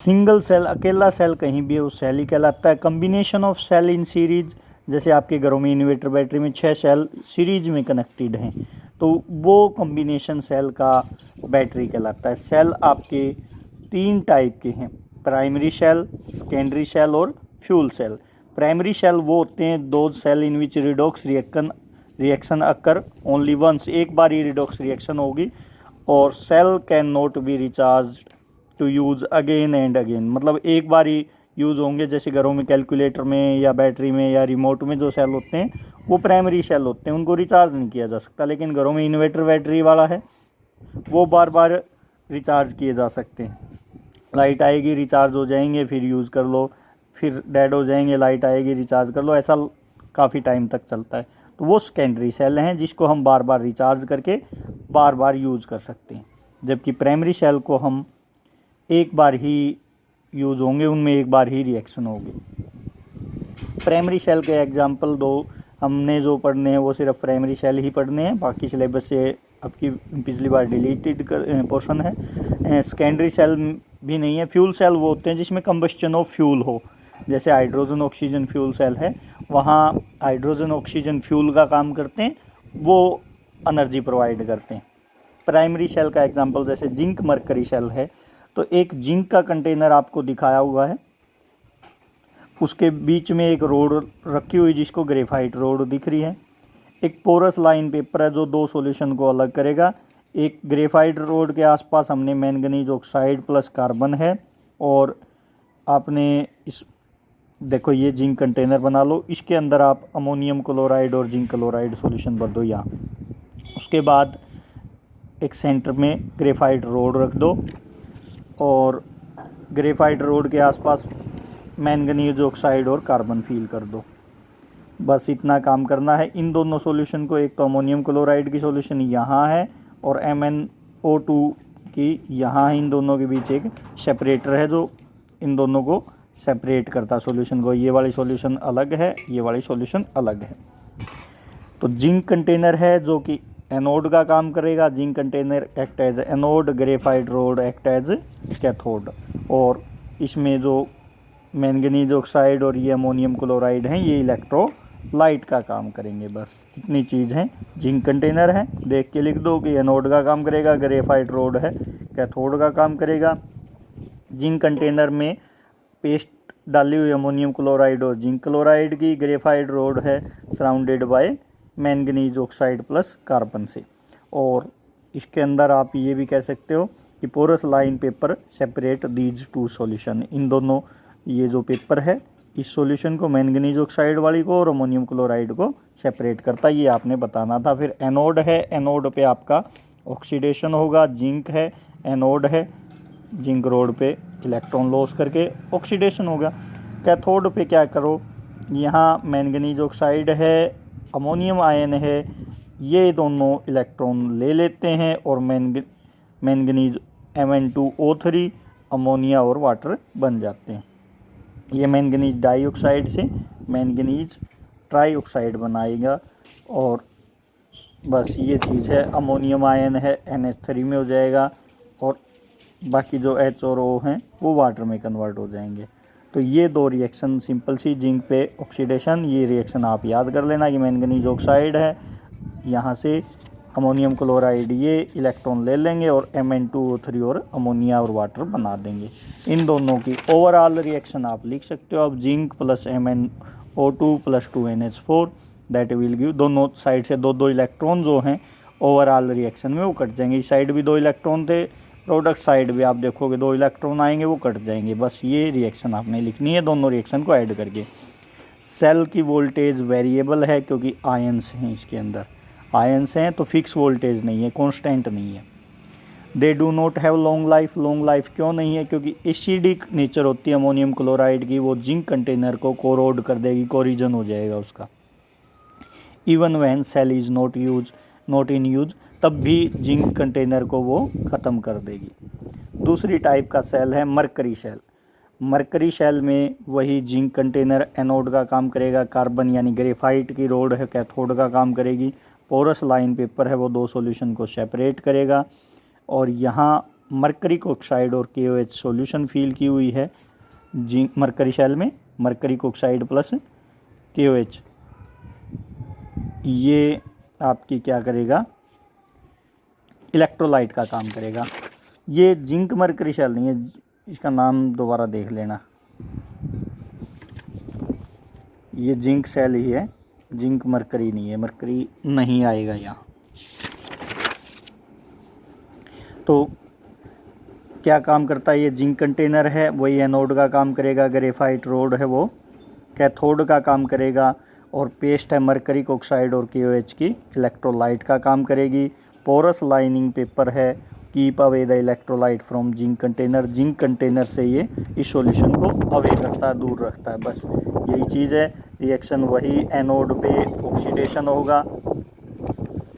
Single cell अकेला cell कहीं भी वो सेल ही कहलाता है। Combination of cell in series, जैसे आपके घरों में इन्वर्टर बैटरी में 6 सेल सीरीज में कनेक्टेड हैं तो वो कम्बिनेशन सेल का बैटरी कहलाता है। सेल आपके 3 टाइप के हैं, प्राइमरी सेल, सेकेंडरी सेल और फ्यूल सेल। प्राइमरी सेल वो होते हैं दो cell in which redox reaction occur only once, एक बार ही रिडॉक्स रिएक्शन होगी और cell can not be recharge to use again and again, मतलब एक बार ही यूज़ होंगे। जैसे घरों में कैलकुलेटर में या बैटरी में या रिमोट में जो सेल होते हैं वो प्राइमरी सेल होते हैं, उनको रिचार्ज नहीं किया जा सकता। लेकिन घरों में इन्वर्टर बैटरी वाला है वो बार बार रिचार्ज किए जा सकते हैं। लाइट आएगी रिचार्ज हो जाएंगे, फिर यूज़ कर लो, फिर डेड हो जाएंगे, लाइट आएगी रिचार्ज कर लो, ऐसा काफ़ी टाइम तक चलता है। तो वो सेकेंडरी सेल हैं जिसको हम बार बार रिचार्ज करके बार बार यूज़ कर सकते हैं। जबकि प्राइमरी सेल को हम एक बार ही यूज़ होंगे, उनमें एक बार ही रिएक्शन होगी। प्राइमरी सेल के एग्जांपल दो, हमने जो पढ़ने हैं वो सिर्फ प्राइमरी सेल ही पढ़ने हैं, बाकी सिलेबस से आपकी पिछली बार डिलीटेड पोर्शन है। सेकेंडरी सेल भी नहीं है। फ्यूल सेल वो होते हैं जिसमें कंबस्शन ऑफ फ्यूल हो, जैसे हाइड्रोजन ऑक्सीजन फ्यूल सेल है, वहाँ हाइड्रोजन ऑक्सीजन फ्यूल का काम करते हैं, वो एनर्जी प्रोवाइड करते हैं। प्राइमरी सेल का एग्जांपल जैसे जिंक मरकरी सेल है, तो एक जिंक का कंटेनर आपको दिखाया हुआ है, उसके बीच में एक रोड रखी हुई जिसको ग्रेफाइट रोड दिख रही है। एक पोरस लाइन पेपर है जो दो सॉल्यूशन को अलग करेगा। एक ग्रेफाइट रोड के आसपास हमने मैंगनीज ऑक्साइड प्लस कार्बन है, और आपने इस देखो ये जिंक कंटेनर बना लो, इसके अंदर आप अमोनियम क्लोराइड और जिंक क्लोराइड सॉल्यूशन भर दो यहाँ। उसके बाद एक सेंटर में ग्रेफाइट रोड रख दो और ग्रेफाइट रोड के आसपास मैंगनीज ऑक्साइड और कार्बन फिल कर दो। बस इतना काम करना है इन दोनों सॉल्यूशन को। एक तो अमोनियम क्लोराइड की सॉल्यूशन यहाँ है और MnO2 की यहाँ है। इन दोनों के बीच एक सेपरेटर है जो इन दोनों को सेपरेट करता है सॉल्यूशन को। ये वाली सॉल्यूशन अलग है, ये वाली सॉल्यूशन अलग है। तो जिंक कंटेनर है जो कि एनोड का काम करेगा। Zinc container act as anode, graphite rod act as cathode. और इसमें जो मैंगनीज ऑक्साइड और ये अमोनियम क्लोराइड हैं ये इलेक्ट्रोलाइट का काम करेंगे। बस इतनी चीज़ है। जिंक कंटेनर है, देख के लिख दो कि एनोड का काम करेगा, ग्रेफाइट रोड है कैथोड का काम करेगा। जिंक कंटेनर में पेस्ट डाली हुई अमोनियम क्लोराइड और जिंक क्लोराइड की, ग्रेफाइट रोड है surrounded by manganese oxide plus carbon से। और इसके अंदर आप ये भी कह सकते हो कि porous line paper separate these two solution. इन दोनों ये जो पेपर है इस सॉल्यूशन को, मैंगनीज ऑक्साइड वाली को और अमोनियम क्लोराइड को सेपरेट करता है, ये आपने बताना था। फिर एनोड है, एनोड पे आपका ऑक्सीडेशन होगा। जिंक है, एनोड है, जिंक रोड पे इलेक्ट्रॉन लॉस करके ऑक्सीडेशन होगा। कैथोड पे क्या करो, यहाँ मैंगनीज ऑक्साइड है, अमोनियम आयन है, ये दोनों इलेक्ट्रॉन ले लेते हैं और मैंगनीज Mn2O3 अमोनिया और वाटर बन जाते हैं। ये मैंगनीज डाइऑक्साइड से मैंगनीज ट्राइऑक्साइड बनाएगा। और बस ये चीज़ है। अमोनियम आयन है NH3 में हो जाएगा और बाकी जो H और O हैं वो वाटर में कन्वर्ट हो जाएंगे। तो ये दो रिएक्शन सिंपल सी, जिंक पे ऑक्सीडेशन, ये रिएक्शन आप याद कर लेना कि मैंगनीज ऑक्साइड है, यहाँ से अमोनियम क्लोराइड ये इलेक्ट्रॉन ले लेंगे और Mn2O3 और अमोनिया और वाटर बना देंगे। इन दोनों की ओवरऑल रिएक्शन आप लिख सकते हो। अब zinc plus MnO2 plus 2NH4 that will give, दोनों साइड से दो दो इलेक्ट्रॉन जो हैं ओवरऑल रिएक्शन में वो कट जाएंगे। इस साइड भी दो इलेक्ट्रॉन थे, प्रोडक्ट साइड भी आप देखोगे दो इलेक्ट्रॉन आएंगे, वो कट जाएंगे। बस ये रिएक्शन आपने लिखनी है दोनों रिएक्शन को ऐड करके। सेल की वोल्टेज वेरिएबल है क्योंकि आयंस हैं इसके अंदर, आयंस हैं तो फिक्स वोल्टेज नहीं है, कांस्टेंट नहीं है। They do not have long life, long life क्यों नहीं है, क्योंकि एसिडिक नेचर होती है अमोनियम क्लोराइड की, वो जिंक कंटेनर को कोरोड कर देगी, कोरिजन हो जाएगा उसका। Even when cell is not in use, तब भी जिंक कंटेनर को वो ख़त्म कर देगी। दूसरी टाइप का सेल है मरकरी सेल। मरकरी सेल में वही जिंक कंटेनर एनोड का काम करेगा, कार्बन यानी ग्रेफाइट की रोड है कैथोड का काम करेगी, पोरस लाइन पेपर है वो दो सॉल्यूशन को सेपरेट करेगा। और यहाँ मरकरी ऑक्साइड और KOH सॉल्यूशन फिल की हुई है जिंक मरकरी सेल में, मरकरी ऑक्साइड प्लस KOH, ये आपकी क्या करेगा, इलेक्ट्रोलाइट का काम करेगा। ये जिंक मरकरी सेल नहीं है, इसका नाम दोबारा देख लेना, ये जिंक सेल ही है, जिंक मरकरी नहीं है, मरकरी नहीं आएगा यहाँ। तो क्या काम करता है, ये जिंक कंटेनर है, वही एनोड का काम करेगा, ग्रेफाइट रोड है वो कैथोड का काम करेगा, और पेस्ट है मरकरी ऑक्साइड और KOH की इलेक्ट्रोलाइट का काम करेगी। पोरस लाइनिंग पेपर है, keep away the electrolyte from zinc container, zinc container से ये इस सॉल्यूशन को अवे करता है, दूर रखता है, बस यही चीज़ है। रिएक्शन वही, एनोड पे ऑक्सीडेशन होगा,